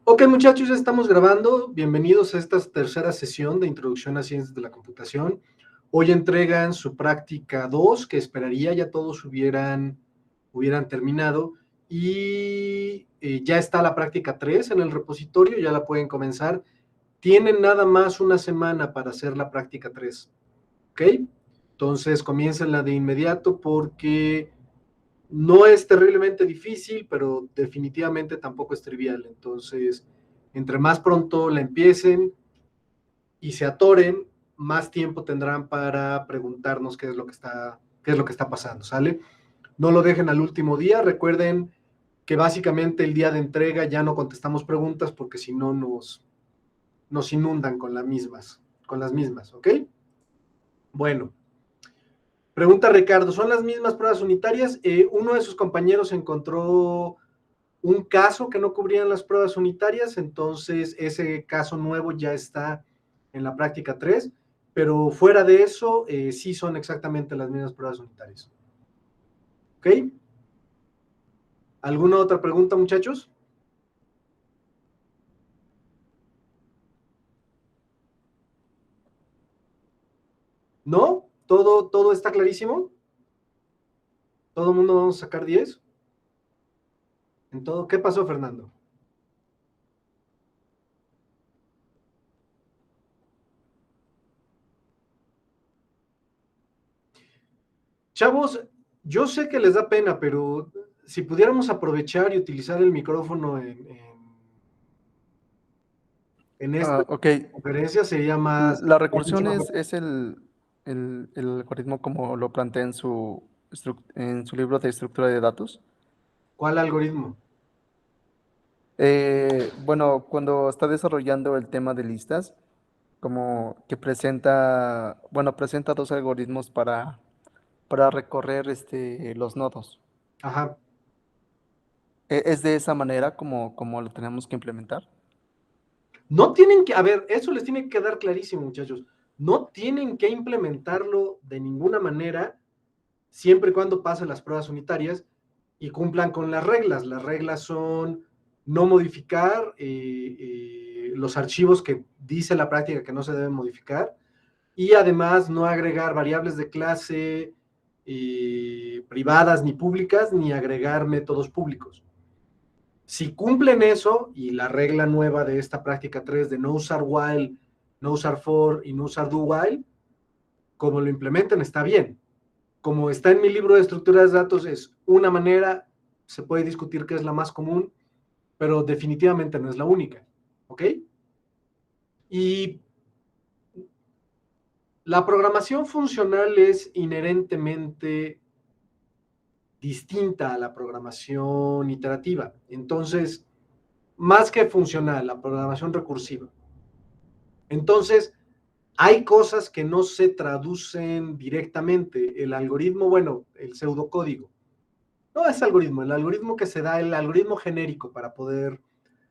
Ok, muchachos, ya estamos grabando. Bienvenidos a esta tercera sesión de Introducción a Ciencias de la Computación. Hoy entregan su práctica 2, que esperaría ya todos hubieran terminado. Y ya está la práctica 3 en el repositorio, ya la pueden comenzar. Tienen nada más una semana para hacer la práctica 3. ¿Ok? Entonces comienzan de inmediato porque no es terriblemente difícil, pero definitivamente tampoco es trivial. Entonces, entre más pronto la empiecen y se atoren, más tiempo tendrán para preguntarnos qué es lo que está pasando, ¿sale? No lo dejen al último día. Recuerden que básicamente el día de entrega ya no contestamos preguntas porque si no nos inundan con las mismas, ¿ok? Bueno. Pregunta Ricardo, ¿son las mismas pruebas unitarias? Uno de sus compañeros encontró un caso que no cubrían las pruebas unitarias, entonces ese caso nuevo ya está en la práctica 3, pero fuera de eso, sí son exactamente las mismas pruebas unitarias. ¿Ok? ¿Alguna otra pregunta, muchachos? ¿No? ¿Todo está clarísimo? ¿Todo el mundo vamos a sacar 10? ¿En todo? ¿Qué pasó, Fernando? Chavos, yo sé que les da pena, pero si pudiéramos aprovechar y utilizar el micrófono en esta Ok. conferencia sería más... La recursión es el algoritmo como lo plantea en en su libro de estructura de datos. ¿Cuál algoritmo? Bueno, cuando está desarrollando el tema de listas, como que presenta dos algoritmos para recorrer los nodos. Ajá. ¿Es de esa manera como lo tenemos que implementar? No tienen que, a ver, eso les tiene que quedar clarísimo, muchachos. No tienen que implementarlo de ninguna manera, siempre y cuando pasen las pruebas unitarias y cumplan con las reglas. Las reglas son no modificar los archivos que dice la práctica que no se deben modificar y además no agregar variables de clase privadas ni públicas, ni agregar métodos públicos. Si cumplen eso, y la regla nueva de esta práctica 3 de no usar while, no usar for y no usar do while, como lo implementen está bien. Como está en mi libro de estructuras de datos, es una manera, se puede discutir que es la más común, pero definitivamente no es la única. ¿Ok? Y la programación funcional es inherentemente distinta a la programación iterativa. Entonces, más que funcional, la programación recursiva. Entonces, hay cosas que no se traducen directamente. El algoritmo, bueno, el pseudocódigo. No es algoritmo, el algoritmo que se da, el algoritmo genérico para poder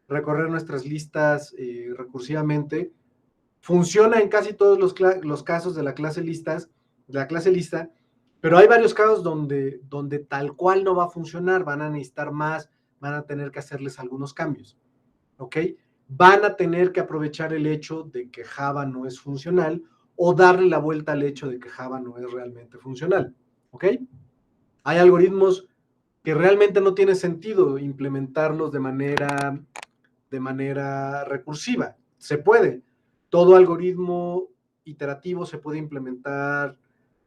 recorrer nuestras listas recursivamente, funciona en casi todos los casos de la clase lista, pero hay varios casos donde tal cual no va a funcionar, van a necesitar más, van a tener que hacerles algunos cambios. ¿Ok? Van a tener que aprovechar el hecho de que Java no es funcional o darle la vuelta al hecho de que Java no es realmente funcional. ¿Ok? Hay algoritmos que realmente no tiene sentido implementarlos de manera recursiva. Se puede. Todo algoritmo iterativo se puede implementar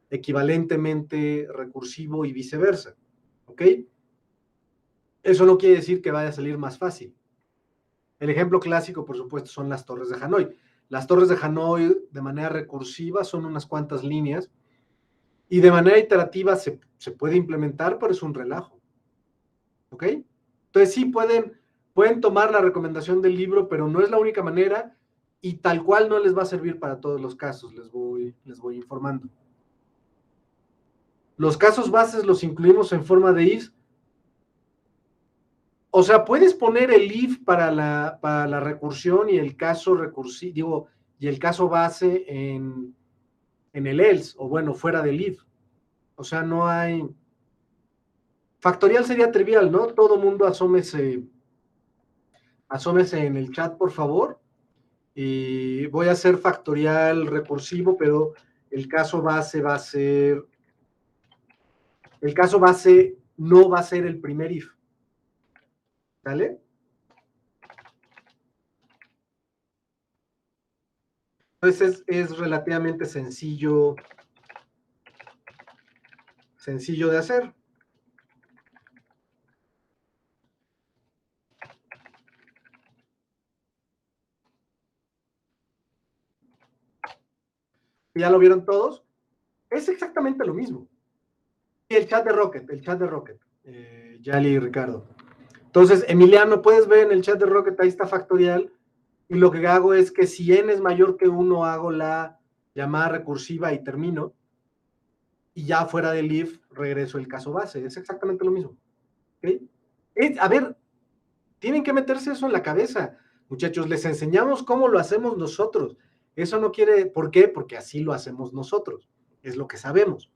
equivalentemente recursivo y viceversa. ¿Ok? Eso no quiere decir que vaya a salir más fácil. El ejemplo clásico, por supuesto, son las torres de Hanoi. Las torres de Hanoi, de manera recursiva, son unas cuantas líneas y de manera iterativa se puede implementar, pero es un relajo. ¿Ok? Entonces sí pueden tomar la recomendación del libro, pero no es la única manera y tal cual no les va a servir para todos los casos, les voy informando. Los casos bases los incluimos en forma de if. O sea, puedes poner el if para la recursión y el caso recursivo, digo, y el caso base en el else, o bueno, fuera del if. O sea, no hay... Factorial sería trivial, ¿no? Todo mundo Asómese en el chat, por favor. Y voy a hacer factorial recursivo, pero el caso base va a ser, el caso base no va a ser el primer if. ¿Sale? Entonces es relativamente sencillo de hacer. ¿Ya lo vieron todos? Es exactamente lo mismo. Y el chat de Rocket, Yali y Ricardo. Entonces, Emiliano, puedes ver en el chat de Rocket, ahí está factorial, y lo que hago es que si n es mayor que 1, hago la llamada recursiva y termino, y ya fuera del if regreso el caso base. Es exactamente lo mismo. ¿Okay? A ver, tienen que meterse eso en la cabeza. Muchachos, les enseñamos cómo lo hacemos nosotros. Eso no quiere, ¿por qué? Porque así lo hacemos nosotros. Es lo que sabemos.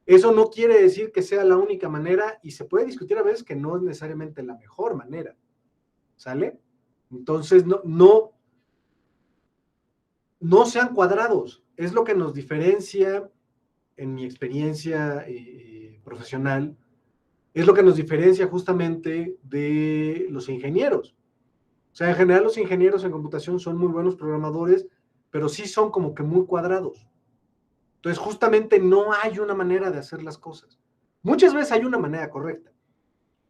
Eso no quiere decir que sea la única manera y se puede discutir a veces que no es necesariamente la mejor manera. ¿Sale? Entonces, no sean cuadrados. Es lo que nos diferencia, en mi experiencia profesional, es lo que nos diferencia justamente de los ingenieros. O sea, en general los ingenieros en computación son muy buenos programadores, pero sí son como que muy cuadrados. Entonces, justamente no hay una manera de hacer las cosas. Muchas veces hay una manera correcta,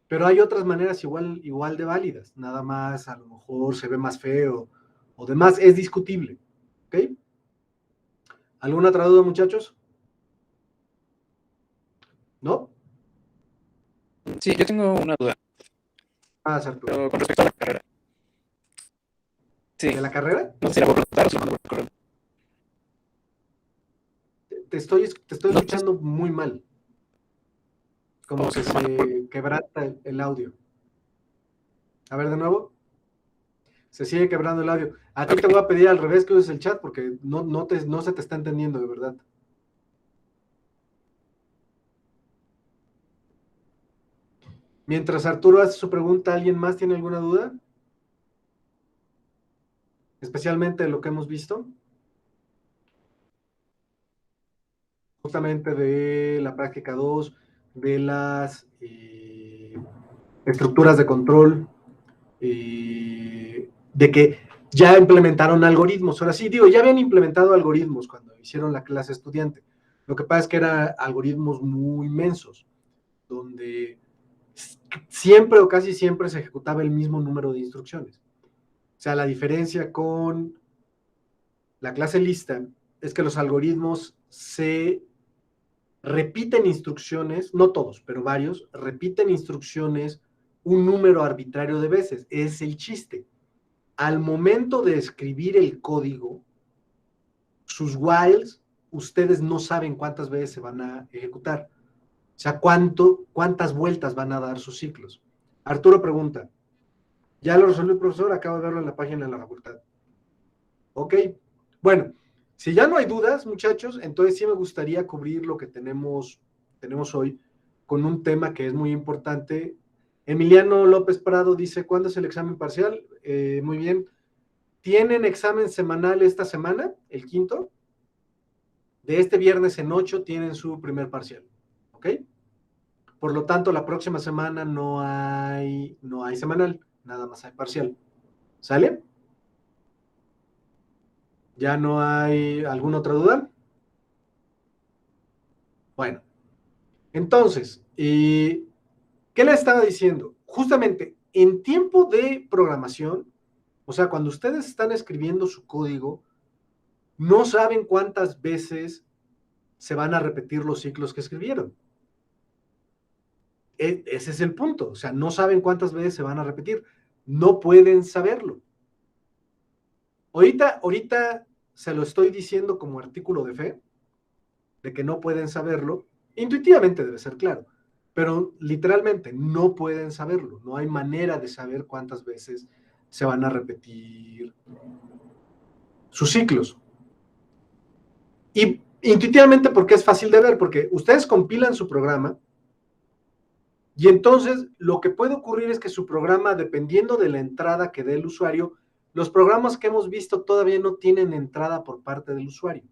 pero hay otras maneras igual de válidas. Nada más, a lo mejor se ve más feo o demás, es discutible. ¿Ok? ¿Alguna otra duda, muchachos? ¿No? Sí, yo tengo una duda, Arturo. pero con respecto a la carrera. Sí, ¿De la carrera? no sé si la puedo preguntar o si la mando por correo. Te estoy No, escuchando muy mal. Como o que si la mando por... se quebranta el audio. A ver, de nuevo. Se sigue quebrando el audio. A ti te voy a pedir al revés que uses el chat porque no se te está entendiendo de verdad. Mientras Arturo hace su pregunta, ¿alguien más tiene alguna duda? Especialmente de lo que hemos visto. Justamente de la práctica 2, de las estructuras de control, de que ya implementaron algoritmos. Ahora sí, digo, ya habían implementado algoritmos cuando hicieron la clase estudiante. Lo que pasa es que eran algoritmos muy inmensos, donde siempre o casi siempre se ejecutaba el mismo número de instrucciones. O sea, la diferencia con la clase lista es que los algoritmos se repiten instrucciones, no todos, pero varios, repiten instrucciones un número arbitrario de veces. Es el chiste. Al momento de escribir el código, sus whiles, ustedes no saben cuántas veces se van a ejecutar. O sea, cuántas vueltas van a dar sus ciclos. Arturo pregunta, ya lo resolvió el profesor, acabo de verlo en la página de la facultad. Ok, bueno, si ya no hay dudas, muchachos, entonces sí me gustaría cubrir lo que tenemos hoy con un tema que es muy importante. Emiliano López Prado dice, ¿cuándo es el examen parcial? Muy bien. ¿Tienen examen semanal esta semana, el quinto? De este viernes en 8 tienen su primer parcial. ¿Ok? Por lo tanto, la próxima semana no hay semanal, nada más hay parcial. ¿Sale? ¿Ya no hay alguna otra duda? Bueno, entonces, ¿qué le estaba diciendo? Justamente, en tiempo de programación, o sea, cuando ustedes están escribiendo su código, no saben cuántas veces se van a repetir los ciclos que escribieron. Ese es el punto, o sea, no saben cuántas veces se van a repetir, no pueden saberlo. Ahorita se lo estoy diciendo como artículo de fe, de que no pueden saberlo, intuitivamente debe ser claro, pero literalmente no pueden saberlo, no hay manera de saber cuántas veces se van a repetir sus ciclos. Y intuitivamente, porque es fácil de ver, porque ustedes compilan su programa, Y entonces lo que puede ocurrir es que su programa, dependiendo de la entrada que dé el usuario, los programas que hemos visto todavía no tienen entrada por parte del usuario.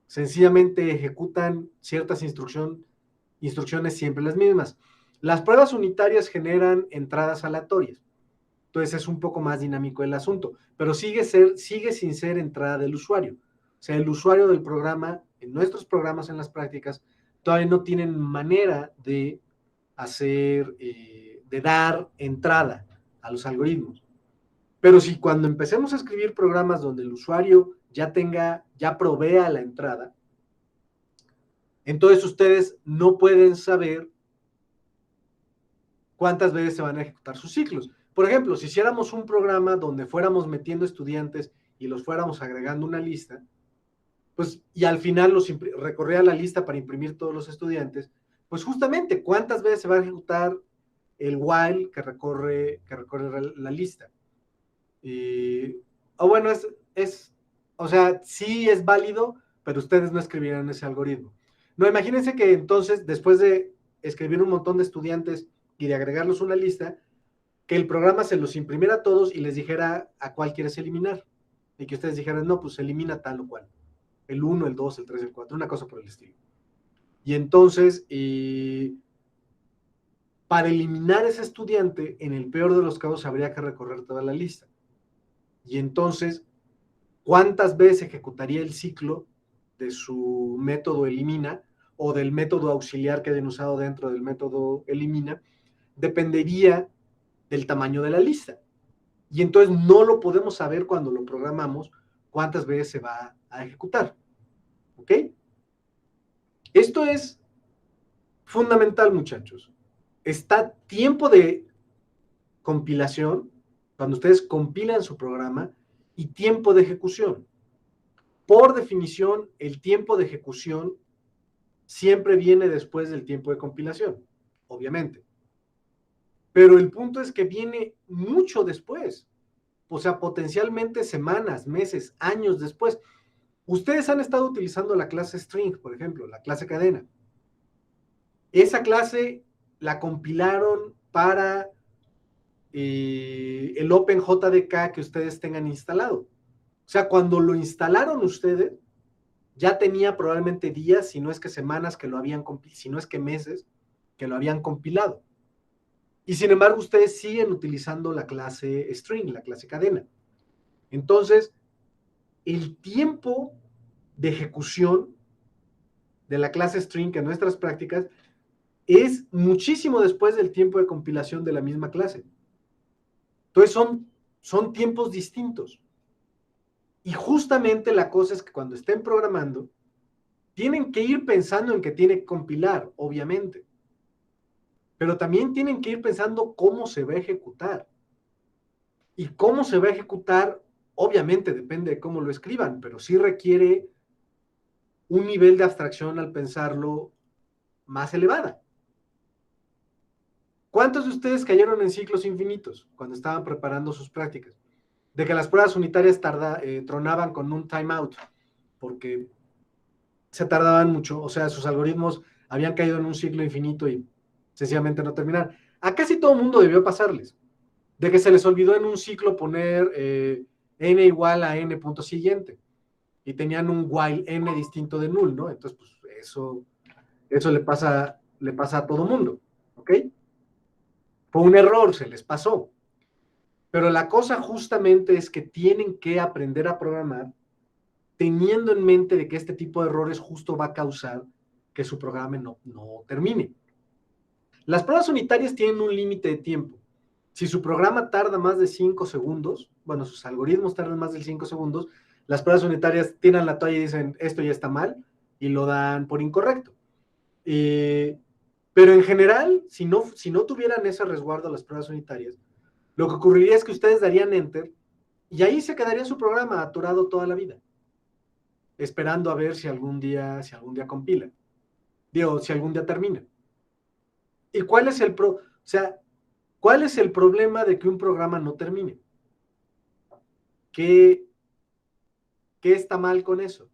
Sencillamente ejecutan ciertas instrucciones siempre las mismas. Las pruebas unitarias generan entradas aleatorias. Entonces es un poco más dinámico el asunto, pero sigue sin ser entrada del usuario. O sea, el usuario del programa, en nuestros programas, en las prácticas, todavía no tienen manera de de dar entrada a los algoritmos. Pero si cuando empecemos a escribir programas donde el usuario ya provea la entrada, entonces ustedes no pueden saber cuántas veces se van a ejecutar sus ciclos. Por ejemplo, si hiciéramos un programa donde fuéramos metiendo estudiantes y los fuéramos agregando una lista, pues, y al final recorría la lista para imprimir todos los estudiantes, pues justamente, ¿cuántas veces se va a ejecutar el while que recorre la lista? Bueno, o sea, sí es válido, pero ustedes no escribirán ese algoritmo. No, imagínense que entonces, después de escribir un montón de estudiantes y de agregarlos a una lista, que el programa se los imprimiera a todos y les dijera a cuál quieres eliminar. Y que ustedes dijeran, no, pues elimina tal o cual. El 1, el 2, el 3, el 4, una cosa por el estilo. Y entonces, para eliminar ese estudiante, en el peor de los casos, habría que recorrer toda la lista. Y entonces, ¿cuántas veces ejecutaría el ciclo de su método elimina o del método auxiliar que hayan usado dentro del método elimina? Dependería del tamaño de la lista. Y entonces no lo podemos saber cuando lo programamos cuántas veces se va a ejecutar. ¿Ok? Esto es fundamental, muchachos. Está tiempo de compilación, cuando ustedes compilan su programa, y tiempo de ejecución. Por definición, el tiempo de ejecución siempre viene después del tiempo de compilación, obviamente. Pero el punto es que viene mucho después. O sea, potencialmente semanas, meses, años después. Ustedes han estado utilizando la clase string, por ejemplo, la clase cadena. Esa clase la compilaron para el OpenJDK que ustedes tengan instalado. O sea, cuando lo instalaron ustedes, ya tenía probablemente días, si no es que semanas que lo habían compilado, si no es que meses que lo habían compilado. Y sin embargo, ustedes siguen utilizando la clase string, la clase cadena. Entonces, el tiempo de ejecución de la clase string en nuestras prácticas es muchísimo después del tiempo de compilación de la misma clase. Entonces son tiempos distintos. Y justamente la cosa es que cuando estén programando, tienen que ir pensando en que tiene que compilar, obviamente. Pero también tienen que ir pensando cómo se va a ejecutar. Y cómo se va a ejecutar, obviamente depende de cómo lo escriban, pero sí requiere un nivel de abstracción al pensarlo más elevada. ¿Cuántos de ustedes cayeron en ciclos infinitos cuando estaban preparando sus prácticas? De que las pruebas unitarias tronaban con un timeout, porque se tardaban mucho, o sea, sus algoritmos habían caído en un ciclo infinito y sencillamente no terminaron. A casi todo el mundo debió pasarles, de que se les olvidó en un ciclo poner n igual a n punto siguiente, y tenían un while n distinto de null, ¿no? Entonces, pues eso le pasa a todo mundo, ¿ok? Fue un error, se les pasó. Pero la cosa justamente es que tienen que aprender a programar teniendo en mente de que este tipo de errores justo va a causar que su programa no termine. Las pruebas unitarias tienen un límite de tiempo. Si su programa tarda más de 5 segundos, bueno, sus algoritmos tardan más de 5 segundos, las pruebas unitarias tiran la toalla y dicen, esto ya está mal, y lo dan por incorrecto. Pero en general, si no tuvieran ese resguardo las pruebas unitarias, lo que ocurriría es que ustedes darían enter y ahí se quedaría su programa atorado toda la vida, esperando a ver si algún día compila. Digo, si algún día termina. ¿Y cuál es cuál es el problema de que un programa no termine? ¿Qué está mal con eso?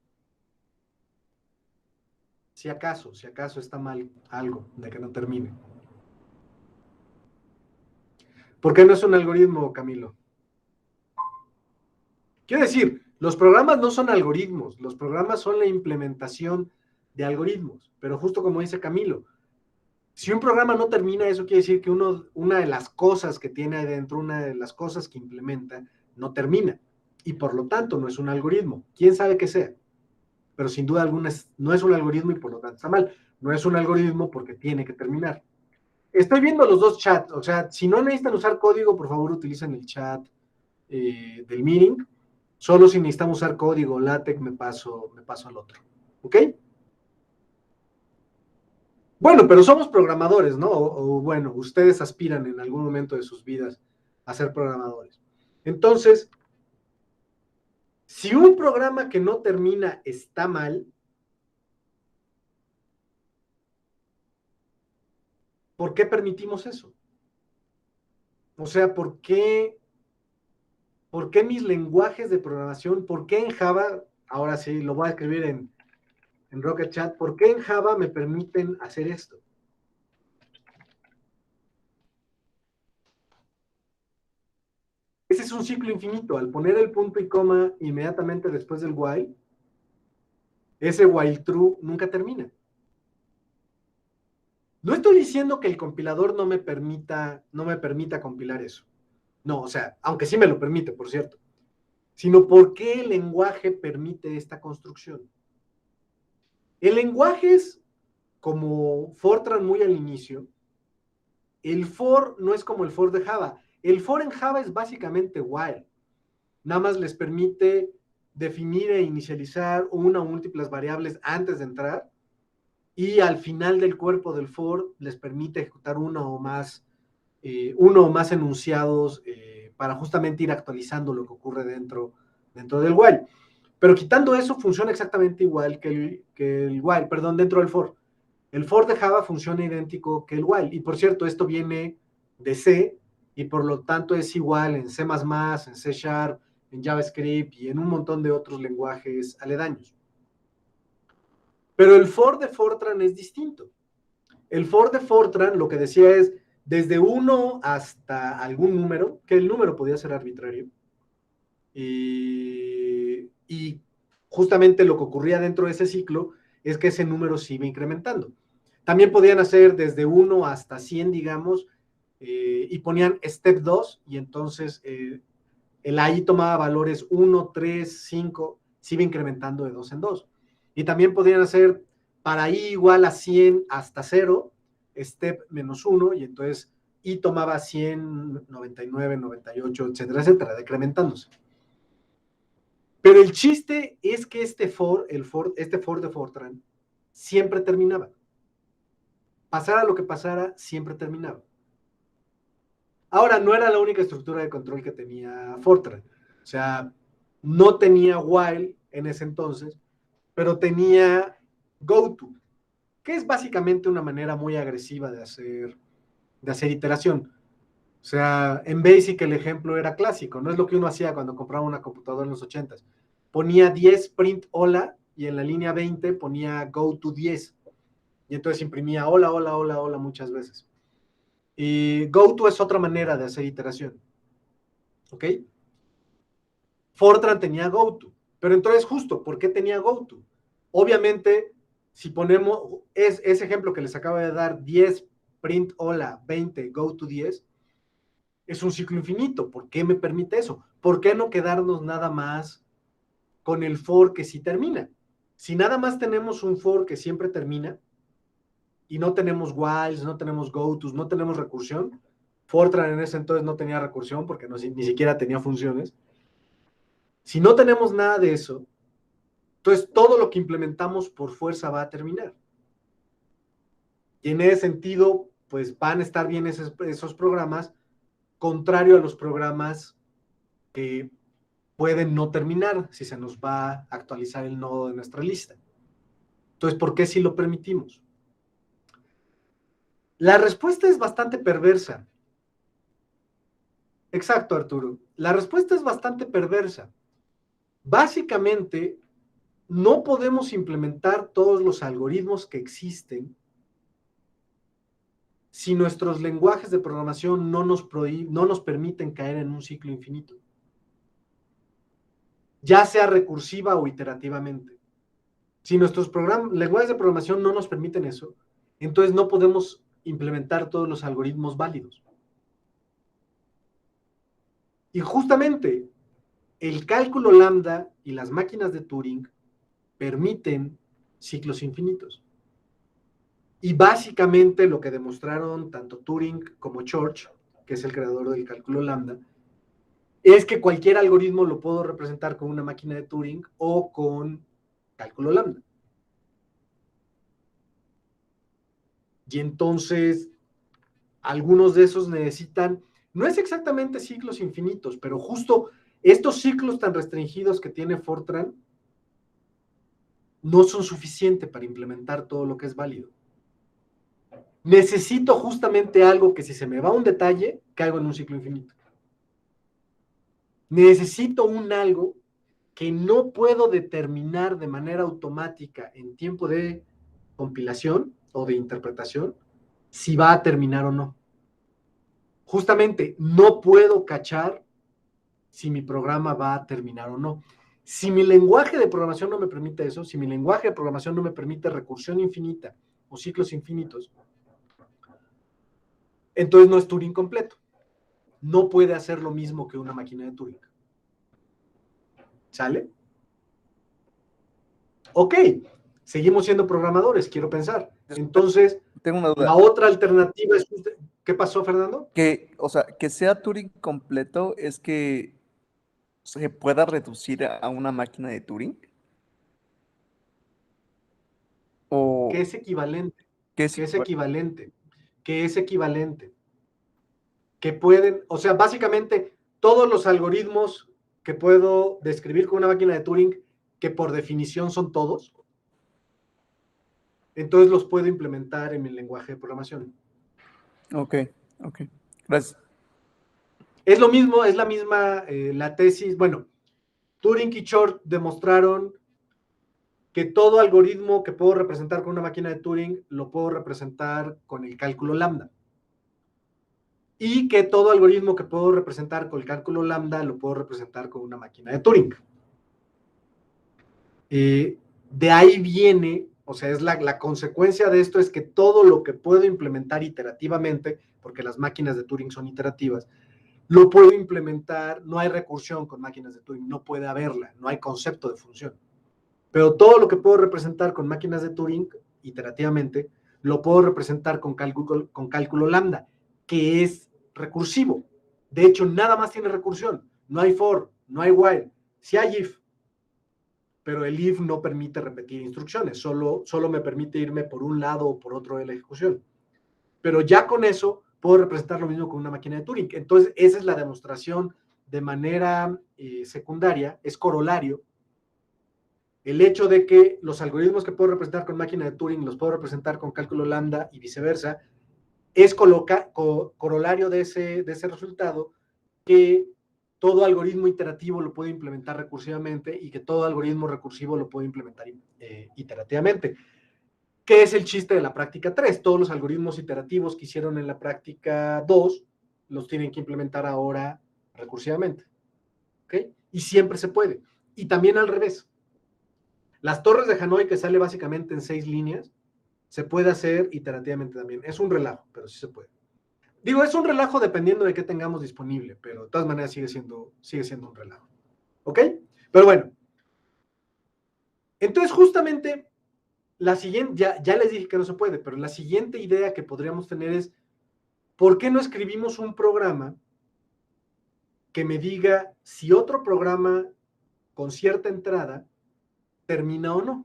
Si acaso está mal algo de que no termine. ¿Por qué no es un algoritmo, Camilo? Quiero decir, los programas no son algoritmos, los programas son la implementación de algoritmos, pero justo como dice Camilo, si un programa no termina, eso quiere decir que una de las cosas que tiene adentro, una de las cosas que implementa, no termina, y por lo tanto no es un algoritmo. ¿Quién sabe qué sea? Pero sin duda alguna no es un algoritmo y por lo tanto está mal. No es un algoritmo porque tiene que terminar. Estoy viendo los dos chats, o sea, si no necesitan usar código, por favor utilicen el chat del meeting. Solo si necesitamos usar código LaTeX me paso al otro. ¿Ok? Bueno, pero somos programadores, ¿no? O bueno, ustedes aspiran en algún momento de sus vidas a ser programadores. Entonces, si un programa que no termina está mal, ¿por qué permitimos eso? O sea, ¿por qué mis lenguajes de programación, por qué en Java, ahora sí, lo voy a escribir en Rocket Chat, ¿por qué en Java me permiten hacer esto? Ese es un ciclo infinito. Al poner el punto y coma inmediatamente después del while, ese while true nunca termina. No estoy diciendo que el compilador no me permita compilar eso. No, o sea, aunque sí me lo permite, por cierto. Sino por qué el lenguaje permite esta construcción. El lenguaje es como Fortran muy al inicio. El for no es como el for de Java. El for en Java es básicamente while. Nada más les permite definir e inicializar una o múltiples variables antes de entrar y al final del cuerpo del for les permite ejecutar uno o más enunciados para justamente ir actualizando lo que ocurre dentro del while. Pero quitando eso, funciona exactamente igual que el while, perdón, dentro del for. El for de Java funciona idéntico que el while. Y por cierto, esto viene de C y por lo tanto es igual en C++, en C Sharp, en JavaScript y en un montón de otros lenguajes aledaños. Pero el for de Fortran es distinto. El for de Fortran lo que decía es desde 1 hasta algún número, que el número podía ser arbitrario, y justamente lo que ocurría dentro de ese ciclo es que ese número se iba incrementando. También podían hacer desde 1 hasta 100, digamos, y ponían step 2, y entonces el AI tomaba valores 1, 3, 5, se iba incrementando de 2 en 2. Y también podían hacer para i igual a 100 hasta 0, step menos 1, y entonces i tomaba 100, 99, 98, etcétera, etcétera, decrementándose. Pero el chiste es que este for de Fortran, siempre terminaba. Pasara lo que pasara, siempre terminaba. Ahora, no era la única estructura de control que tenía Fortran. O sea, no tenía while en ese entonces, pero tenía goto, que es básicamente una manera muy agresiva de hacer iteración. O sea, en Basic el ejemplo era clásico, no es lo que uno hacía cuando compraba una computadora en los 80s. Ponía 10 print hola y en la línea 20 ponía go to 10. Y entonces imprimía hola, hola, hola, hola muchas veces. Y go to es otra manera de hacer iteración. ¿Ok? Fortran tenía go to. Pero entonces justo, ¿por qué tenía go to? Obviamente, si ponemos ese ejemplo que les acabo de dar, 10 print hola, 20 go to 10, es un ciclo infinito. ¿Por qué me permite eso? ¿Por qué no quedarnos nada más con el for que sí termina? Si nada más tenemos un for que siempre termina y no tenemos whiles, no tenemos gotos, no tenemos recursión, Fortran en ese entonces no tenía recursión porque ni siquiera tenía funciones. Si no tenemos nada de eso, entonces todo lo que implementamos por fuerza va a terminar. Y en ese sentido, pues van a estar bien esos programas, contrario a los programas que pueden no terminar si se nos va a actualizar el nodo de nuestra lista. Entonces, ¿por qué si lo permitimos? La respuesta es bastante perversa. Exacto, Arturo. La respuesta es bastante perversa. Básicamente, no podemos implementar todos los algoritmos que existen si nuestros lenguajes de programación no nos permiten caer en un ciclo infinito, ya sea recursiva o iterativamente. Si nuestros lenguajes de programación no nos permiten eso, entonces no podemos implementar todos los algoritmos válidos. Y justamente el cálculo lambda y las máquinas de Turing permiten ciclos infinitos. Y básicamente lo que demostraron tanto Turing como Church, que es el creador del cálculo lambda, es que cualquier algoritmo lo puedo representar con una máquina de Turing o con cálculo lambda. Y entonces, algunos de esos necesitan, no es exactamente ciclos infinitos, pero justo estos ciclos tan restringidos que tiene Fortran no son suficientes para implementar todo lo que es válido. Necesito justamente algo que si se me va un detalle, caigo en un ciclo infinito. Necesito un algo que no puedo determinar de manera automática en tiempo de compilación o de interpretación si va a terminar o no. Justamente no puedo cachar si mi programa va a terminar o no. Si mi lenguaje de programación no me permite eso, si mi lenguaje de programación no me permite recursión infinita o ciclos infinitos, entonces no es Turing completo. No puede hacer lo mismo que una máquina de Turing. ¿Sale? Ok, seguimos siendo programadores, quiero pensar. Entonces, Tengo una la duda. otra alternativa es... ¿Qué pasó, Fernando? O sea, que sea Turing completo es que se pueda reducir a una máquina de Turing. Que O es equivalente, que es que es igual. equivalente, que es equivalente. Que pueden, o sea, básicamente todos los algoritmos que puedo describir con una máquina de Turing, que por definición son todos, entonces los puedo implementar en mi lenguaje de programación. Ok, ok. Gracias. Es lo mismo, es la misma, la tesis, bueno, Turing y Shor demostraron que todo algoritmo que puedo representar con una máquina de Turing lo puedo representar con el cálculo lambda. Y que todo algoritmo que puedo representar con el cálculo lambda lo puedo representar con una máquina de Turing. De ahí viene, o sea, es la consecuencia de esto es que todo lo que puedo implementar iterativamente, porque las máquinas de Turing son iterativas, lo puedo implementar, no hay recursión con máquinas de Turing, no puede haberla, no hay concepto de función. Pero todo lo que puedo representar con máquinas de Turing, iterativamente, lo puedo representar con cálculo lambda, que es recursivo. De hecho, nada más tiene recursión. No hay for, no hay while. Sí hay if, pero el if no permite repetir instrucciones, solo me permite irme por un lado o por otro de la ejecución. Pero ya con eso puedo representar lo mismo con una máquina de Turing. Entonces, esa es la demostración de manera secundaria, es corolario. El hecho de que los algoritmos que puedo representar con máquina de Turing los puedo representar con cálculo lambda y viceversa, es corolario de ese resultado que todo algoritmo iterativo lo puede implementar recursivamente y que todo algoritmo recursivo lo puede implementar iterativamente. ¿Qué es el chiste de la práctica 3? Todos los algoritmos iterativos que hicieron en la práctica 2 los tienen que implementar ahora recursivamente. ¿Ok? Y siempre se puede. Y también al revés. Las torres de Hanoi, que sale básicamente en 6 líneas, se puede hacer iterativamente también. Es un relajo, pero sí se puede. Digo, es un relajo dependiendo de qué tengamos disponible, pero de todas maneras sigue siendo un relajo. ¿Ok? Pero bueno. Entonces, justamente, la siguiente, ya les dije que no se puede, pero la siguiente idea que podríamos tener es, ¿por qué no escribimos un programa que me diga si otro programa con cierta entrada termina o no?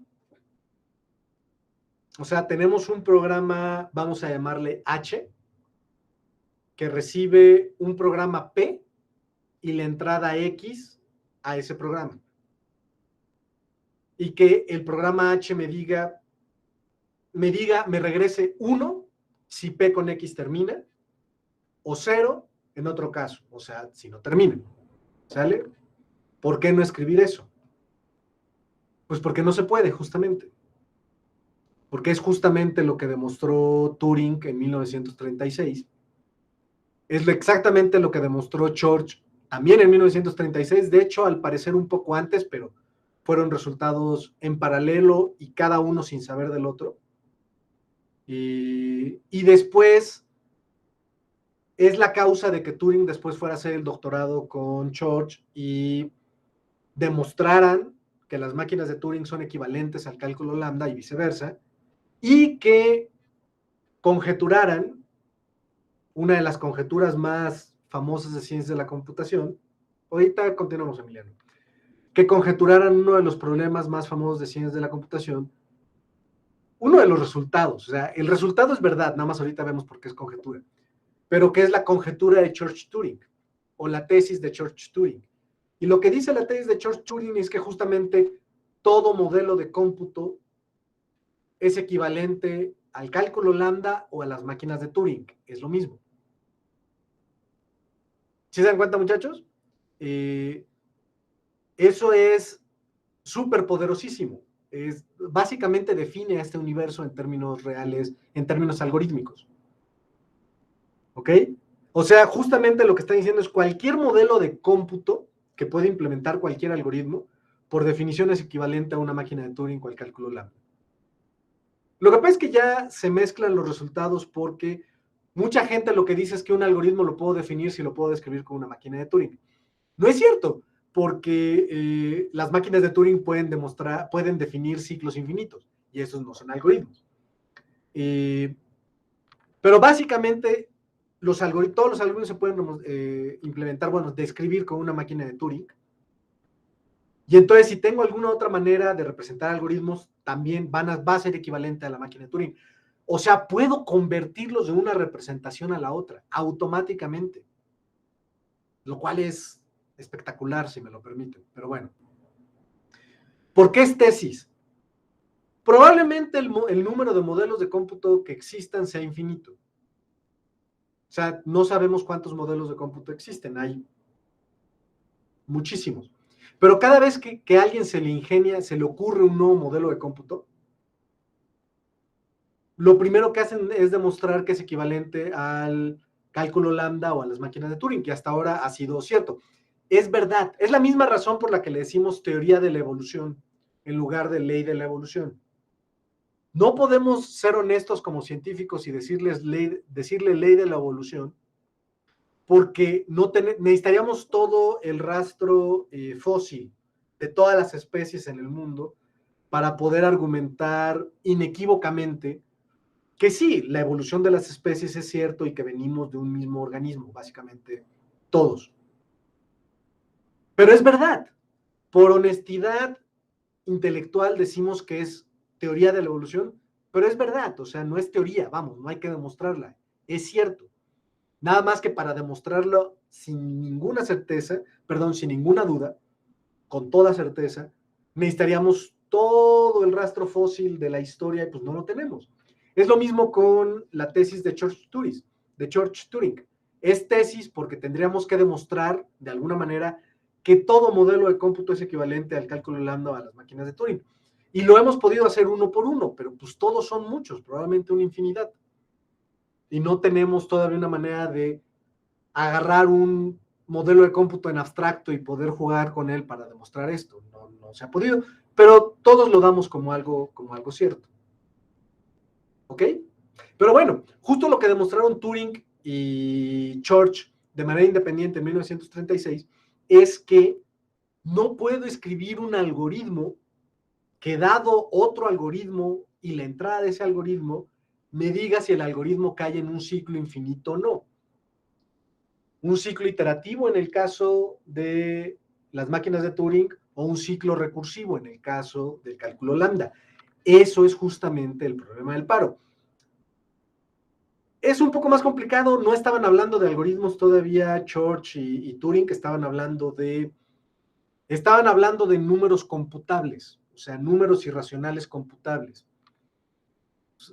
O sea, tenemos un programa, vamos a llamarle H, que recibe un programa P y la entrada X a ese programa. Y que el programa H me regrese 1 si P con X termina, o 0 en otro caso, o sea, si no termina. ¿Sale? ¿Por qué no escribir eso? Pues porque no se puede, justamente. porque es justamente lo que demostró Turing en 1936. Es exactamente lo que demostró Church también en 1936, de hecho, al parecer un poco antes, pero fueron resultados en paralelo y cada uno sin saber del otro. Y después es la causa de que Turing después fuera a hacer el doctorado con Church y demostraran que las máquinas de Turing son equivalentes al cálculo lambda y viceversa, y que conjeturaran una de las conjeturas más famosas de ciencias de la computación. Ahorita continuamos, Emiliano. Que conjeturaran uno de los problemas más famosos de ciencias de la computación, uno de los resultados, o sea, el resultado es verdad, nada más ahorita vemos por qué es conjetura, pero que es la conjetura de Church-Turing, o la tesis de Church-Turing. Y lo que dice la tesis de Church-Turing es que justamente todo modelo de cómputo es equivalente al cálculo lambda o a las máquinas de Turing, es lo mismo. ¿Sí se dan cuenta, muchachos? Eso es súper poderosísimo. Básicamente define a este universo en términos reales, en términos algorítmicos. ¿Ok? O sea, justamente lo que está diciendo es cualquier modelo de cómputo que puede implementar cualquier algoritmo, por definición es equivalente a una máquina de Turing o al cálculo lambda. Lo que pasa es que ya se mezclan los resultados porque mucha gente lo que dice es que un algoritmo lo puedo definir si lo puedo describir con una máquina de Turing. No es cierto, porque las máquinas de Turing pueden definir ciclos infinitos, y esos no son algoritmos. Pero básicamente, todos los algoritmos se pueden implementar, bueno, describir con una máquina de Turing. Y entonces, si tengo alguna otra manera de representar algoritmos, también va a ser equivalente a la máquina de Turing. O sea, puedo convertirlos de una representación a la otra, automáticamente. Lo cual es espectacular, si me lo permiten. Pero bueno. ¿Por qué es tesis? Probablemente el número de modelos de cómputo que existan sea infinito. O sea, no sabemos cuántos modelos de cómputo existen. Hay muchísimos. Pero cada vez que a alguien se le ocurre un nuevo modelo de cómputo, lo primero que hacen es demostrar que es equivalente al cálculo lambda o a las máquinas de Turing, que hasta ahora ha sido cierto. Es verdad, es la misma razón por la que le decimos teoría de la evolución en lugar de ley de la evolución. No podemos ser honestos como científicos y decirle ley de la evolución, porque necesitaríamos todo el rastro fósil de todas las especies en el mundo para poder argumentar inequívocamente que sí, la evolución de las especies es cierto y que venimos de un mismo organismo, básicamente todos. Pero es verdad. Por honestidad intelectual decimos que es teoría de la evolución, pero es verdad, o sea, no es teoría, vamos, no hay que demostrarla, es cierto. Nada más que para demostrarlo sin ninguna certeza, sin ninguna duda, con toda certeza, necesitaríamos todo el rastro fósil de la historia y pues no lo tenemos. Es lo mismo con la tesis de Church-Turing. Es tesis porque tendríamos que demostrar de alguna manera que todo modelo de cómputo es equivalente al cálculo lambda o a las máquinas de Turing. Y lo hemos podido hacer uno por uno, pero pues todos son muchos, probablemente una infinidad. Y no tenemos todavía una manera de agarrar un modelo de cómputo en abstracto y poder jugar con él para demostrar esto. No se ha podido, pero todos lo damos como algo cierto. ¿Ok? Pero bueno, justo lo que demostraron Turing y Church de manera independiente en 1936 es que no puedo escribir un algoritmo que, dado otro algoritmo y la entrada de ese algoritmo, me diga si el algoritmo cae en un ciclo infinito o no. Un ciclo iterativo en el caso de las máquinas de Turing o un ciclo recursivo en el caso del cálculo lambda. Eso es justamente el problema del paro. Es un poco más complicado, no estaban hablando de algoritmos todavía Church y Turing, que estaban hablando de números computables, o sea, números irracionales computables.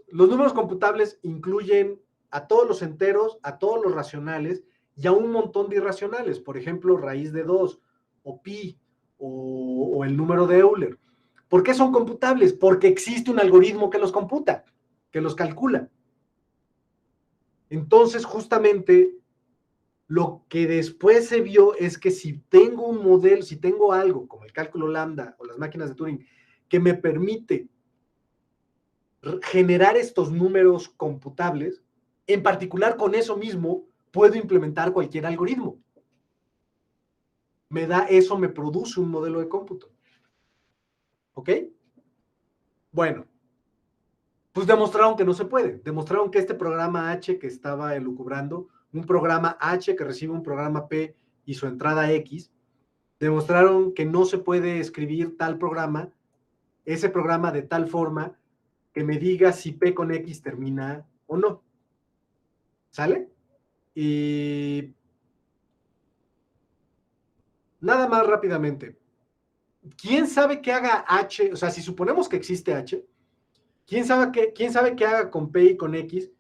Los números computables incluyen a todos los enteros, a todos los racionales y a un montón de irracionales, por ejemplo, raíz de 2 o pi o el número de Euler. ¿Por qué son computables? Porque existe un algoritmo que los computa, que los calcula. Entonces, justamente, lo que después se vio es que si tengo un modelo, si tengo algo como el cálculo lambda o las máquinas de Turing que me permite generar estos números computables, en particular con eso mismo puedo implementar cualquier algoritmo. Eso me produce un modelo de cómputo. ¿Ok? Bueno, pues demostraron que no se puede. Demostraron que este programa H que estaba elucubrando, un programa H que recibe un programa P y su entrada X, demostraron que no se puede escribir tal programa, ese programa de tal forma que me diga si P con X termina o no. ¿Sale? Y nada más rápidamente. ¿Quién sabe qué haga H? O sea, si suponemos que existe H, ¿quién sabe qué haga con P y con X,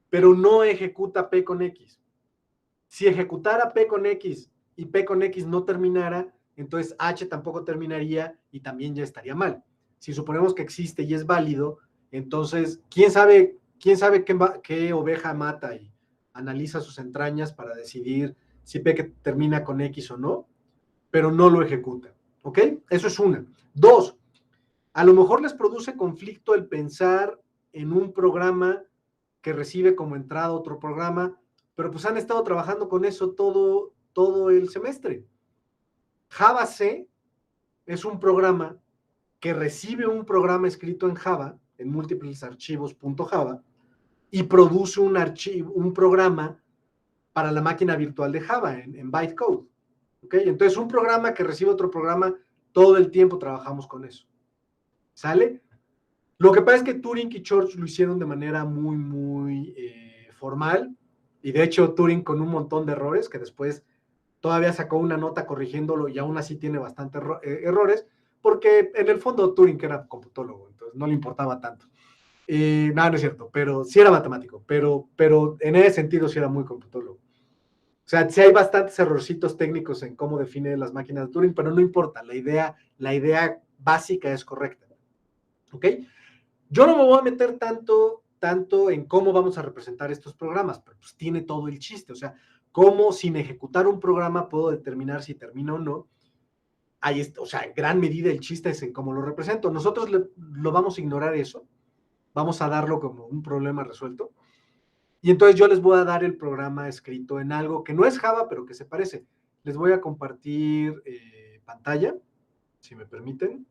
pero no ejecuta P con X? Si ejecutara P con X y P con X no terminara, entonces H tampoco terminaría y también ya estaría mal. Si suponemos que existe y es válido, entonces, ¿quién sabe qué oveja mata y analiza sus entrañas para decidir si P que termina con X o no? Pero no lo ejecuta. ¿Ok? Eso es una. Dos, a lo mejor les produce conflicto el pensar en un programa que recibe como entrada otro programa, pero pues han estado trabajando con eso todo el semestre. Java C es un programa que recibe un programa escrito en Java, en múltiples archivos .java, y produce un programa para la máquina virtual de Java en bytecode. ¿Okay? Entonces, un programa que recibe otro programa, todo el tiempo trabajamos con eso. ¿Sale? Lo que pasa es que Turing y Church lo hicieron de manera muy formal, y de hecho Turing con un montón de errores, que después todavía sacó una nota corrigiéndolo y aún así tiene bastantes errores, porque en el fondo Turing era computólogo, entonces no le importaba tanto. No, no es cierto, pero sí era matemático, pero en ese sentido sí era muy computólogo. O sea, sí hay bastantes errorcitos técnicos en cómo define las máquinas de Turing, pero no importa, la idea básica es correcta. ¿Ok? Yo no me voy a meter tanto en cómo vamos a representar estos programas, pero pues tiene todo el chiste, o sea, cómo sin ejecutar un programa puedo determinar si termina o no. O sea, en gran medida el chiste es en cómo lo represento. Nosotros lo vamos a ignorar eso, vamos a darlo como un problema resuelto, y entonces yo les voy a dar el programa escrito en algo que no es Java, pero que se parece. Les voy a compartir pantalla, si me permiten.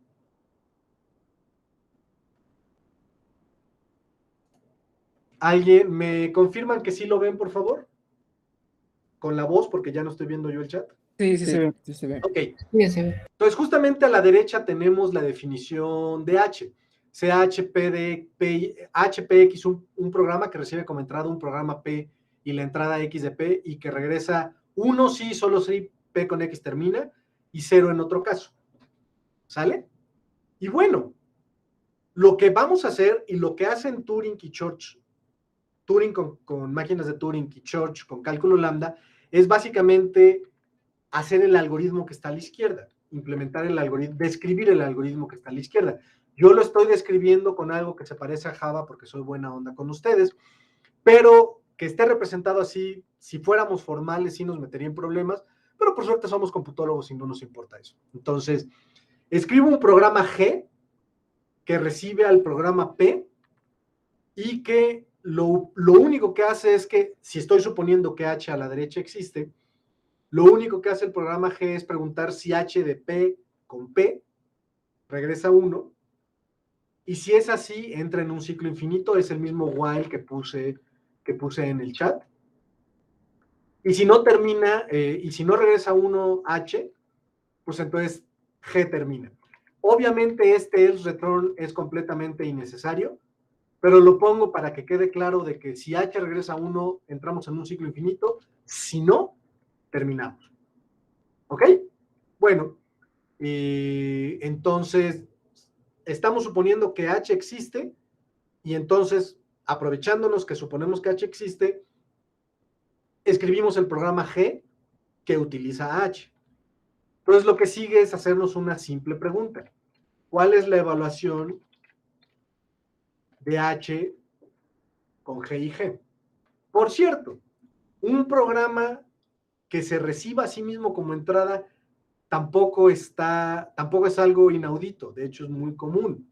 ¿Alguien me confirman que sí lo ven, por favor? Con la voz, porque ya no estoy viendo yo el chat. Sí, sí, Sí, se ve. sí se ve. Ok. Sí, se ve. Entonces, justamente a la derecha tenemos la definición de H. HPX, un programa que recibe como entrada un programa P y la entrada X de P y que regresa 1 sí, solo si P con X termina y 0 en otro caso. ¿Sale? Y bueno, lo que vamos a hacer y lo que hacen Turing y Church, Turing con máquinas de Turing y Church con cálculo lambda, es básicamente hacer el algoritmo que está a la izquierda, implementar el algoritmo, describir el algoritmo que está a la izquierda. Yo lo estoy describiendo con algo que se parece a Java porque soy buena onda con ustedes, pero que esté representado así, si fuéramos formales sí nos metería en problemas, pero por suerte somos computólogos y no nos importa eso. Entonces, escribo un programa G que recibe al programa P y que lo único que hace es que, si estoy suponiendo que H a la derecha existe, lo único que hace el programa G es preguntar si H de P con P regresa 1, y si es así, entra en un ciclo infinito, es el mismo while que puse en el chat. Y si no termina, y si no regresa 1 H, pues entonces G termina. Obviamente este else return es completamente innecesario, pero lo pongo para que quede claro de que si H regresa 1, entramos en un ciclo infinito, si no, terminamos. ¿Ok? Bueno, entonces estamos suponiendo que H existe y entonces, aprovechándonos que suponemos que H existe, escribimos el programa G que utiliza H. Entonces lo que sigue es hacernos una simple pregunta. cuál es la evaluación de H con G y G. Por cierto, un programa que se reciba a sí mismo como entrada tampoco es algo inaudito, de hecho es muy común.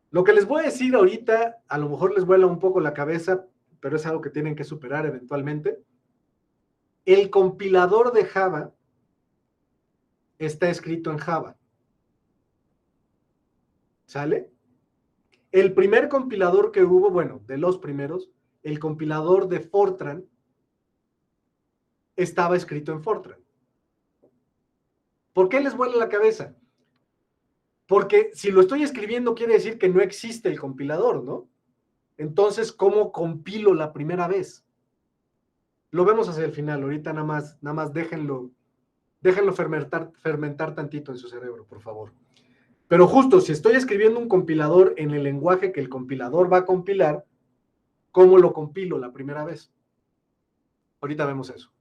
Lo que les voy a decir ahorita, a lo mejor les vuela un poco la cabeza, pero es algo que tienen que superar eventualmente. El compilador de Java está escrito en Java. ¿Sale? El primer compilador que hubo, bueno, de los primeros, el compilador de Fortran, estaba escrito en Fortran. ¿Por qué les vuela la cabeza? Porque si lo estoy escribiendo quiere decir que no existe el compilador, ¿no? Entonces, ¿cómo compilo la primera vez? Lo vemos hacia el final, ahorita nada más déjenlo fermentar tantito en su cerebro, por favor. Pero justo, si estoy escribiendo un compilador en el lenguaje que el compilador va a compilar, ¿cómo lo compilo la primera vez? Ahorita vemos eso.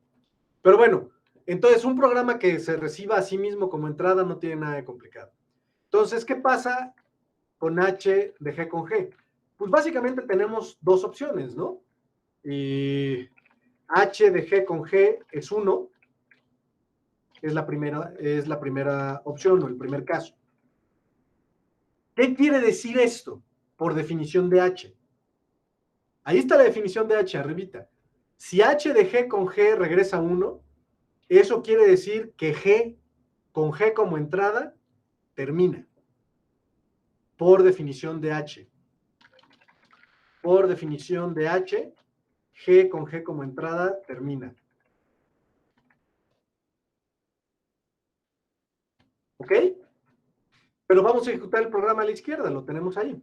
Pero bueno, entonces un programa que se reciba a sí mismo como entrada no tiene nada de complicado. Entonces, ¿qué pasa con H de G con G? Pues básicamente tenemos dos opciones, ¿no? Y H de G con G es 1, es la primera opción o el primer caso. ¿Qué quiere decir esto por definición de H? Ahí está la definición de H, arribita. Si H de G con G regresa 1, eso quiere decir que G con G como entrada termina. Por definición de H. Por definición de H, G con G como entrada termina. ¿Ok? Pero vamos a ejecutar el programa a la izquierda, lo tenemos ahí.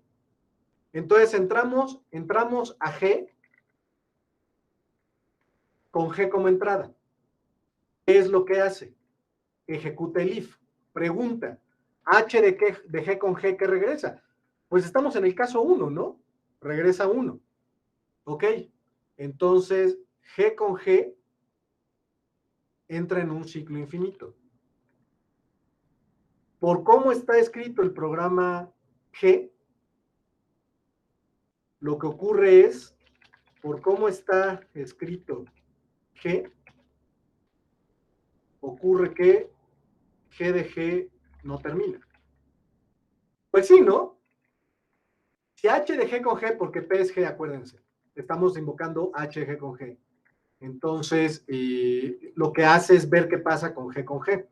Entonces entramos a G con G como entrada. ¿Qué es lo que hace? Ejecuta el if. Pregunta, H de G con G, ¿qué regresa? Pues estamos en el caso 1, ¿no? Regresa 1. Ok, entonces G con G entra en un ciclo infinito. Por cómo está escrito el programa G, lo que ocurre es, por cómo está escrito G, ocurre que G de G no termina. Pues sí, ¿no? Si H de G con G, porque P es G, acuérdense, estamos invocando H de G con G. Entonces, lo que hace es ver qué pasa con G con G.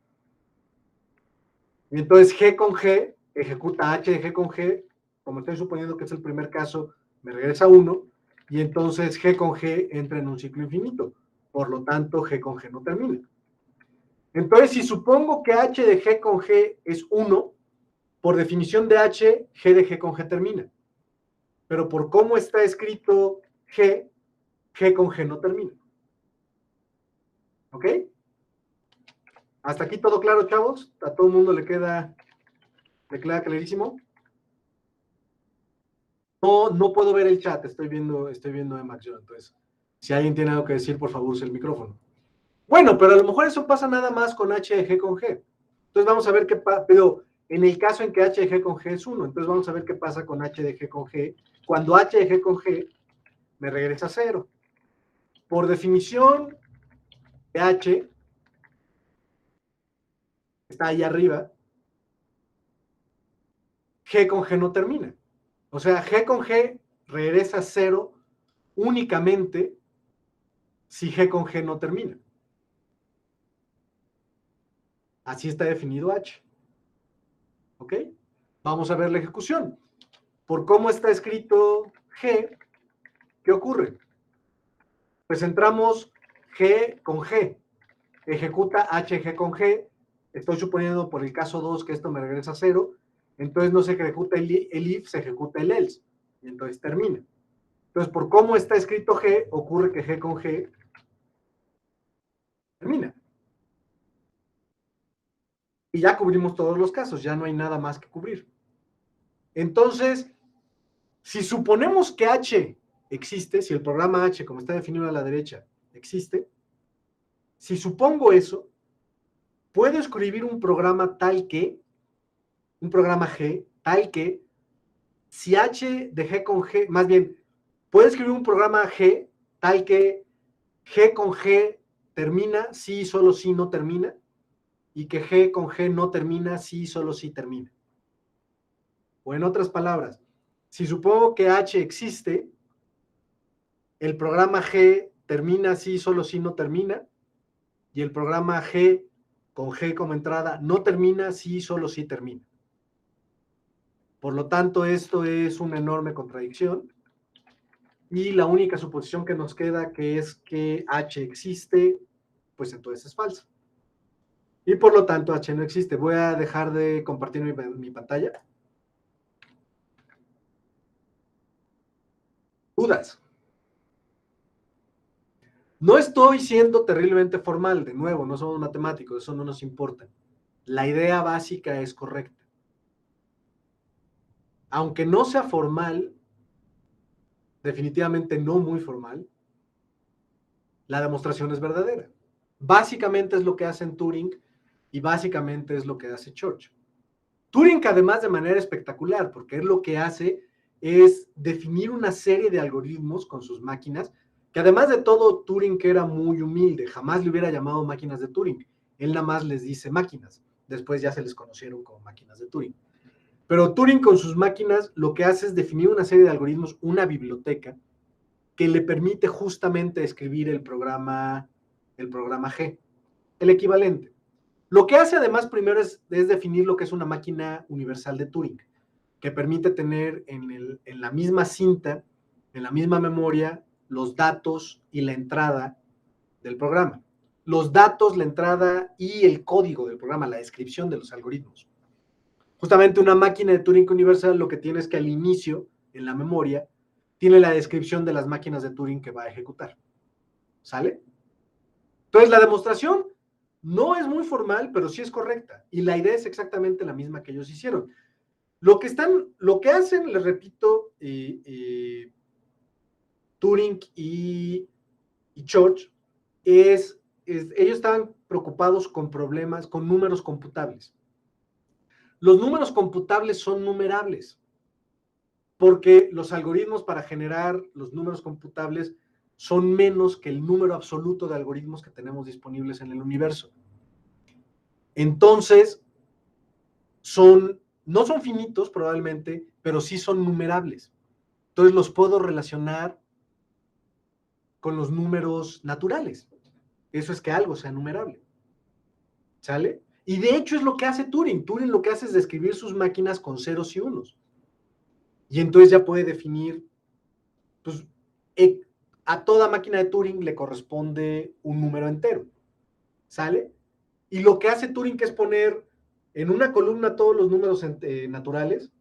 Y entonces G con G ejecuta H de G con G, como estoy suponiendo que es el primer caso, me regresa 1, y entonces G con G entra en un ciclo infinito. Por lo tanto, G con G no termina. Entonces, si supongo que H de G con G es 1, por definición de H, G de G con G termina. Pero por cómo está escrito G, G con G no termina. ¿Ok? ¿Hasta aquí todo claro, chavos? ¿A todo el mundo le queda clarísimo? No puedo ver el chat, estoy viendo Emacs yo, entonces, si alguien tiene algo que decir, por favor, use el micrófono. Bueno, pero a lo mejor eso pasa nada más con H de G con G. Entonces vamos a ver qué pasa, pero en el caso en que H de G con G es 1, entonces vamos a ver qué pasa con H de G con G, cuando H de G con G me regresa 0. Por definición de H, está ahí arriba, G con G no termina. O sea, G con G regresa 0 únicamente si G con G no termina. Así está definido H. ¿Ok? Vamos a ver la ejecución. Por cómo está escrito G, ¿qué ocurre? Pues entramos G con G. Ejecuta HG con G. Estoy suponiendo por el caso 2 que esto me regresa a 0. Entonces no se ejecuta el if, se ejecuta el else. Y entonces termina. Entonces, por cómo está escrito G, ocurre que G con G termina. Y ya cubrimos todos los casos, ya no hay nada más que cubrir. Entonces, si suponemos que H existe, si el programa H, como está definido a la derecha, existe, si supongo eso, puedo escribir un programa tal que un programa G, tal que si H de G con G, más bien, puede escribir un programa G tal que G con G termina, sí, solo sí, no termina, y que G con G no termina, sí, solo sí termina. O en otras palabras, si supongo que H existe, el programa G termina, sí, solo sí, no termina, y el programa G con G como entrada no termina, sí, solo sí termina. Por lo tanto, esto es una enorme contradicción. Y la única suposición que nos queda, que es que H existe, pues entonces es falsa. Y por lo tanto, H no existe. Voy a dejar de compartir mi pantalla. ¿Dudas? No estoy siendo terriblemente formal, de nuevo, no somos matemáticos, eso no nos importa. La idea básica es correcta. Aunque no sea formal, definitivamente no muy formal, la demostración es verdadera. Básicamente es lo que hace Turing y básicamente es lo que hace Church. Turing, además, de manera espectacular, porque él lo que hace es definir una serie de algoritmos con sus máquinas, que además de todo, Turing, que era muy humilde, jamás le hubiera llamado máquinas de Turing. Él nada más les dice máquinas. Después ya se les conocieron como máquinas de Turing. Pero Turing con sus máquinas lo que hace es definir una serie de algoritmos, una biblioteca, que le permite justamente escribir el programa G, el equivalente. Lo que hace además primero es definir lo que es una máquina universal de Turing, que permite tener en la misma cinta, en la misma memoria, los datos y la entrada del programa. Los datos, la entrada y el código del programa, la descripción de los algoritmos. Justamente una máquina de Turing universal lo que tiene es que al inicio, en la memoria, tiene la descripción de las máquinas de Turing que va a ejecutar. ¿Sale? Entonces, la demostración no es muy formal, pero sí es correcta. Y la idea es exactamente la misma que ellos hicieron. Lo que hacen, les repito, Turing y Church, ellos estaban preocupados con problemas, con números computables. Los números computables son numerables, porque los algoritmos para generar los números computables son menos que el número absoluto de algoritmos que tenemos disponibles en el universo. Entonces, no son finitos probablemente, pero sí son numerables. Entonces los puedo relacionar con los números naturales. Eso es que algo sea numerable. ¿Sale? Y de hecho es lo que hace Turing. Turing lo que hace es describir sus máquinas con ceros y unos. Y entonces ya puede definir, pues, a toda máquina de Turing le corresponde un número entero. ¿Sale? Y lo que hace Turing que es poner en una columna todos los números naturales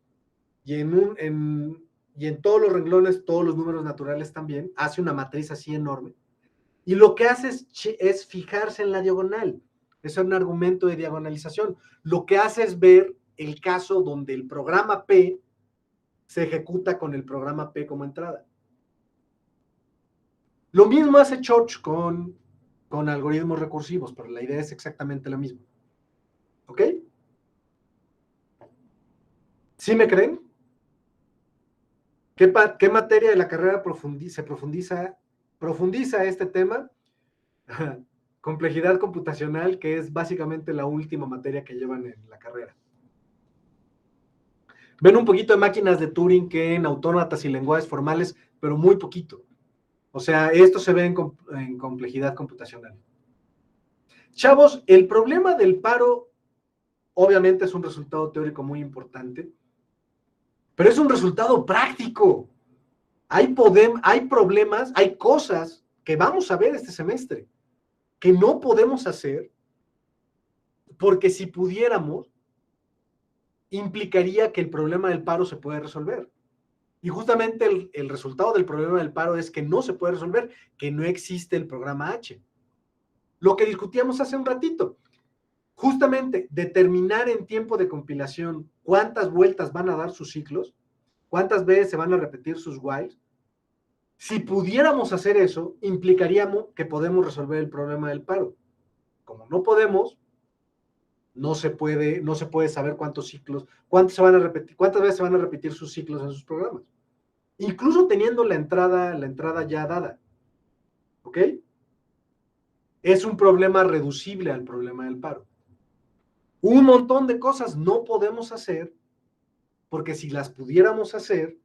y en todos los renglones todos los números naturales también, hace una matriz así enorme. Y lo que hace es fijarse en la diagonal. Es un argumento de diagonalización. Lo que hace es ver el caso donde el programa P se ejecuta con el programa P como entrada. Lo mismo hace Church con algoritmos recursivos, pero la idea es exactamente la misma. ¿Ok? ¿Sí me creen? ¿Qué materia de la carrera profundiza este tema? Complejidad computacional, que es básicamente la última materia que llevan en la carrera. Ven un poquito de máquinas de Turing que en autómatas y lenguajes formales, pero muy poquito. O sea, esto se ve en complejidad computacional. Chavos, el problema del paro obviamente es un resultado teórico muy importante, pero es un resultado práctico. Hay problemas, hay cosas que vamos a ver este semestre que no podemos hacer porque si pudiéramos, implicaría que el problema del paro se puede resolver. Y justamente el resultado del problema del paro es que no se puede resolver, que no existe el programa H. Lo que discutíamos hace un ratito, justamente determinar en tiempo de compilación cuántas vueltas van a dar sus ciclos, cuántas veces se van a repetir sus whiles. Si pudiéramos hacer eso, implicaríamos que podemos resolver el problema del paro. Como no podemos, no se puede saber cuántas veces se van a repetir sus ciclos en sus programas. Incluso teniendo la entrada ya dada. ¿Ok? Es un problema reducible al problema del paro. Un montón de cosas no podemos hacer, porque si las pudiéramos hacer,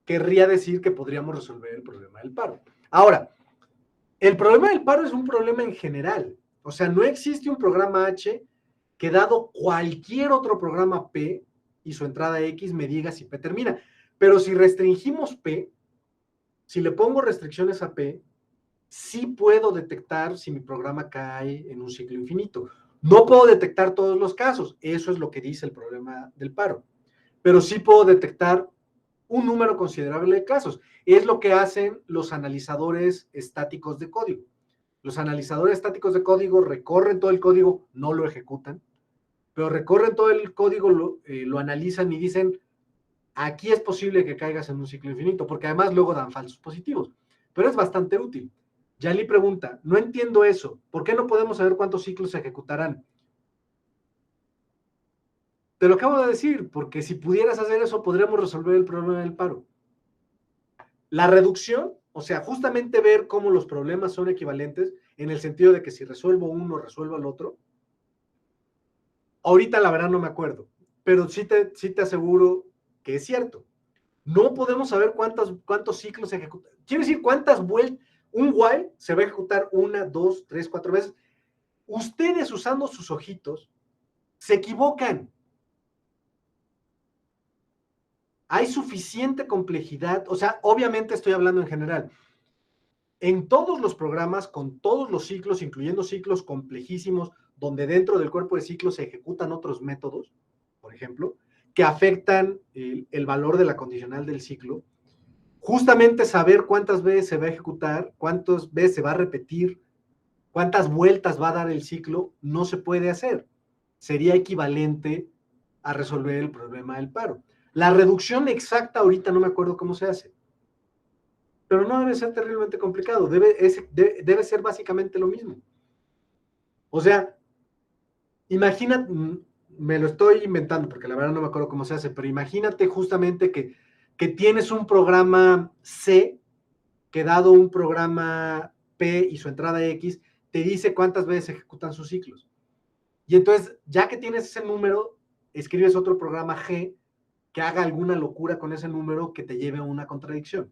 querría decir que podríamos resolver el problema del paro. Ahora, el problema del paro es un problema en general. O sea, no existe un programa H que dado cualquier otro programa P y su entrada X me diga si P termina. Pero si restringimos P, si le pongo restricciones a P, sí puedo detectar si mi programa cae en un ciclo infinito. No puedo detectar todos los casos, eso es lo que dice el problema del paro. Pero sí puedo detectar un número considerable de casos. Es lo que hacen los analizadores estáticos de código. Los analizadores estáticos de código recorren todo el código, no lo ejecutan, pero recorren todo el código, lo analizan y dicen, aquí es posible que caigas en un ciclo infinito, porque además luego dan falsos positivos, pero es bastante útil. Yali pregunta, no entiendo eso, ¿por qué no podemos saber cuántos ciclos se ejecutarán? Te lo acabo de decir, porque si pudieras hacer eso, podríamos resolver el problema del paro. La reducción, o sea, justamente ver cómo los problemas son equivalentes, en el sentido de que si resuelvo uno, resuelvo el otro. Ahorita la verdad no me acuerdo, pero sí te aseguro que es cierto. No podemos saber cuántos ciclos se ejecutan. Quiero decir, cuántas vueltas, un while se va a ejecutar 1, 2, 3, 4 veces. Ustedes usando sus ojitos se equivocan. Hay suficiente complejidad, o sea, obviamente estoy hablando en general. En todos los programas, con todos los ciclos, incluyendo ciclos complejísimos, donde dentro del cuerpo de ciclos se ejecutan otros métodos, por ejemplo, que afectan el valor de la condicional del ciclo, justamente saber cuántas veces se va a ejecutar, cuántas veces se va a repetir, cuántas vueltas va a dar el ciclo, no se puede hacer. Sería equivalente a resolver el problema del paro. La reducción exacta ahorita no me acuerdo cómo se hace, pero no debe ser terriblemente complicado, debe ser básicamente lo mismo. O sea, imagina, me lo estoy inventando porque la verdad no me acuerdo cómo se hace, pero imagínate justamente que tienes un programa C que dado un programa P y su entrada X, te dice cuántas veces ejecutan sus ciclos. Y entonces, ya que tienes ese número, escribes otro programa G que haga alguna locura con ese número que te lleve a una contradicción.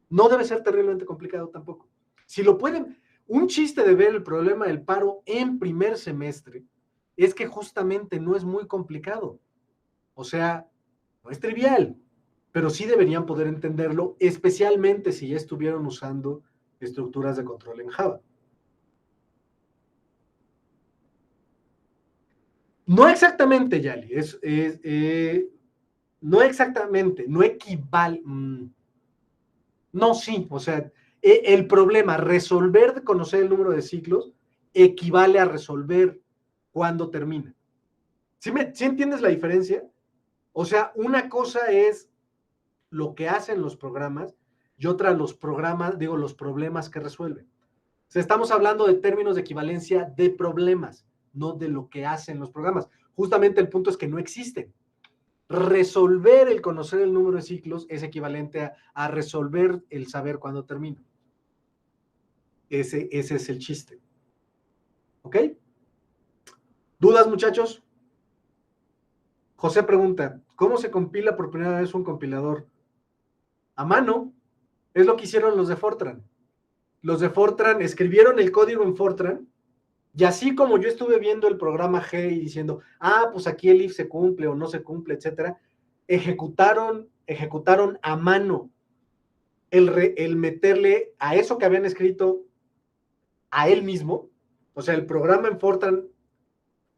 No debe ser terriblemente complicado tampoco. Si lo pueden, un chiste de ver el problema del paro en primer semestre es que justamente no es muy complicado. O sea, no es trivial, pero sí deberían poder entenderlo, especialmente si ya estuvieron usando estructuras de control en Java. No exactamente, Yali, no exactamente, no equivale. No, sí, o sea, el problema, resolver, conocer el número de ciclos, equivale a resolver cuándo termina. ¿Sí entiendes la diferencia? O sea, una cosa es lo que hacen los programas y otra los problemas que resuelven. O sea, estamos hablando de términos de equivalencia de problemas, no de lo que hacen los programas. Justamente el punto es que no existen. Resolver el conocer el número de ciclos es equivalente a resolver el saber cuándo termina. Ese es el chiste. ¿Ok? ¿Dudas, muchachos? José pregunta, ¿cómo se compila por primera vez un compilador? A mano. Es lo que hicieron los de Fortran. Los de Fortran escribieron el código en Fortran y así como yo estuve viendo el programa G y diciendo, pues aquí el if se cumple o no se cumple, etcétera, ejecutaron a mano el meterle a eso que habían escrito a él mismo, o sea, el programa en Fortran,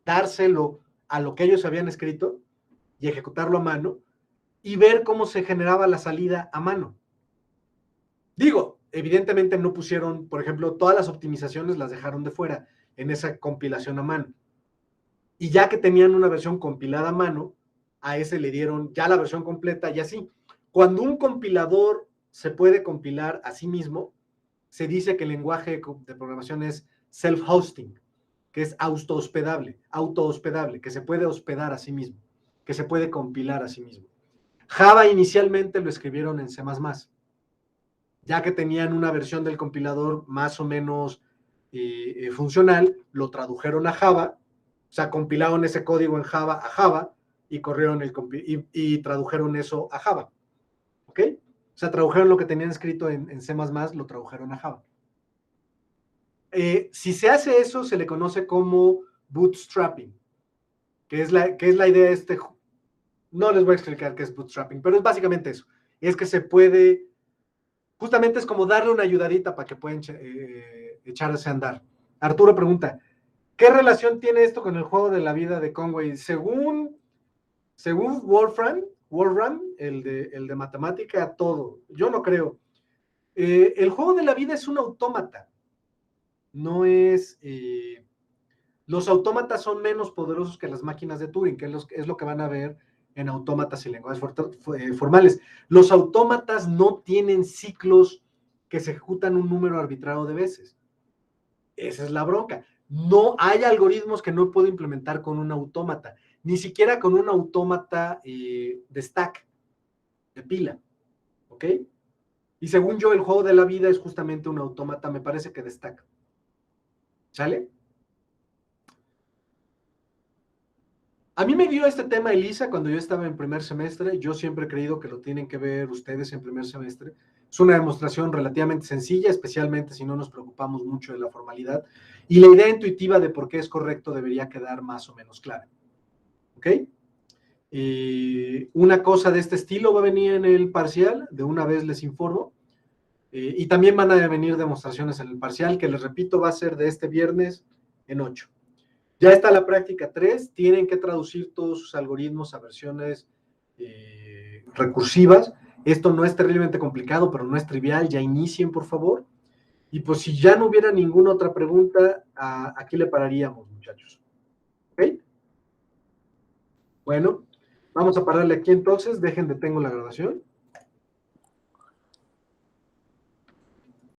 dárselo a lo que ellos habían escrito y ejecutarlo a mano y ver cómo se generaba la salida a mano. Digo, evidentemente no pusieron, por ejemplo, todas las optimizaciones las dejaron de fuera en esa compilación a mano. Y ya que tenían una versión compilada a mano, a ese le dieron ya la versión completa y así. Cuando un compilador se puede compilar a sí mismo, se dice que el lenguaje de programación es self-hosting. que es autohospedable, que se puede hospedar a sí mismo, que se puede compilar a sí mismo. Java inicialmente lo escribieron en C++, ya que tenían una versión del compilador más o menos funcional, lo tradujeron a Java, o sea, compilaron ese código en Java a Java y corrieron y tradujeron eso a Java, ¿ok? O sea, tradujeron lo que tenían escrito en C++, lo tradujeron a Java. Si se hace eso, se le conoce como bootstrapping, que es la idea de este. No les voy a explicar qué es bootstrapping, pero es básicamente eso. Es que se puede, justamente es como darle una ayudadita para que puedan echarse a andar. Arturo pregunta, ¿qué relación tiene esto con el juego de la vida de Conway? Según Wolfram, el de matemática, todo. Yo no creo. El juego de la vida es un autómata. No es... los autómatas son menos poderosos que las máquinas de Turing, que es lo que van a ver en autómatas y lenguajes formales. Los autómatas no tienen ciclos que se ejecutan un número arbitrario de veces. Esa es la bronca. No hay algoritmos que no puedo implementar con un autómata, ni siquiera con un autómata de stack, de pila, ¿ok? Y según yo, el juego de la vida es justamente un autómata, me parece que de stack. ¿Sale? A mí me dio este tema Elisa cuando yo estaba en primer semestre. Yo siempre he creído que lo tienen que ver ustedes en primer semestre. Es una demostración relativamente sencilla, especialmente si no nos preocupamos mucho de la formalidad. Y la idea intuitiva de por qué es correcto debería quedar más o menos clara. ¿Ok? Una cosa de este estilo va a venir en el parcial, de una vez les informo. Y también van a venir demostraciones en el parcial, que les repito, va a ser de este viernes en 8. Ya está la práctica 3, tienen que traducir todos sus algoritmos a versiones recursivas. Esto no es terriblemente complicado, pero no es trivial, ya inicien, por favor. Y pues si ya no hubiera ninguna otra pregunta, aquí le pararíamos, muchachos. ¿Ok? Bueno, vamos a pararle aquí entonces, dejen detengo la grabación.